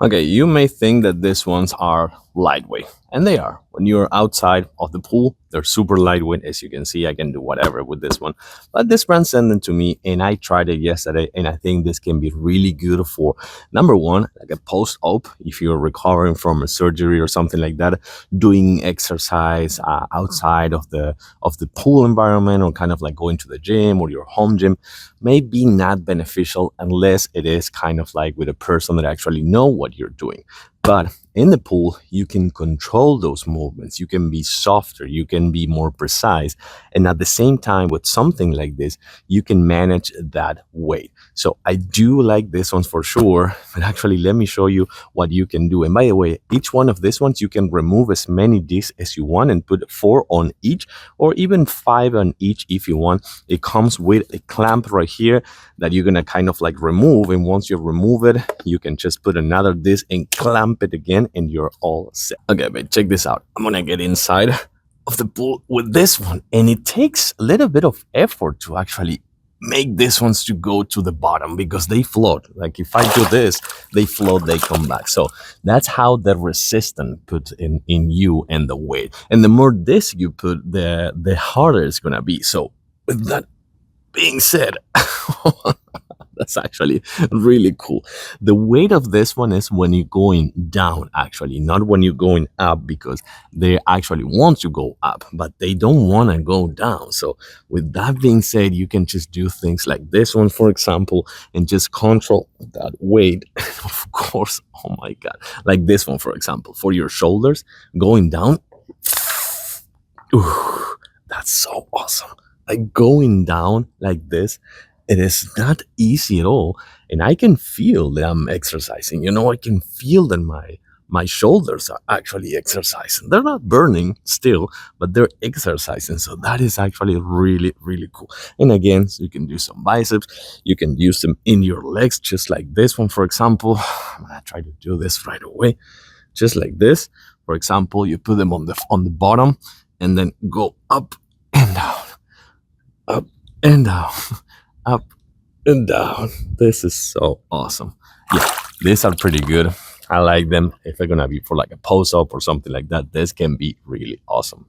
Okay, you may think that these ones are lightweight, and they are. When you're outside of the pool, they're super lightweight. As you can see, I can do whatever with this one. But this brand sent them to me, and I tried it yesterday, and I think this can be really good for, number one, like a post-op, if you're recovering from a surgery or something like that, doing exercise outside of the pool environment, or kind of like going to the gym or your home gym, may be not beneficial unless it is kind of like with a person that actually know what you're doing. But in the pool, you can control those movements. You can be softer. You can be more precise. And at the same time, with something like this, you can manage that weight. So I do like this ones for sure. But actually, let me show you what you can do. And by the way, each one of these ones, you can remove as many discs as you want and put 4 on each, or even 5 on each if you want. It comes with a clamp right here that you're gonna kind of like remove. And once you remove it, you can just put another disc and clamp it again, and you're all set. Okay, but check this out. I'm gonna get inside of the pool with this one, and it takes a little bit of effort to actually make these ones to go to the bottom because they float. Like if I do this, they float, they come back. So that's how the resistance put in you and the weight. And the more disc you put, the harder it's gonna be. So with that being said, that's actually really cool. The weight of this one is when you're going down, actually, not when you're going up, because they actually want to go up, but they don't want to go down. So with that being said, you can just do things like this one, for example, and just control that weight. Of course, oh my God, like this one, for example, for your shoulders, going down. Ooh, that's so awesome. Like going down like this, it is not easy at all. And I can feel that I'm exercising. I can feel that my shoulders are actually exercising. They're not burning still, but they're exercising. So that is actually really, really cool. And again, so you can do some biceps. You can use them in your legs, just like this one, for example. I'm gonna try to do this right away. Just like this. For example, you put them on the bottom and then go up and down, up and down, up and down. This is so awesome. Yeah, these are pretty good. I like them. If they're gonna be for like a post-up or something like that, this can be really awesome.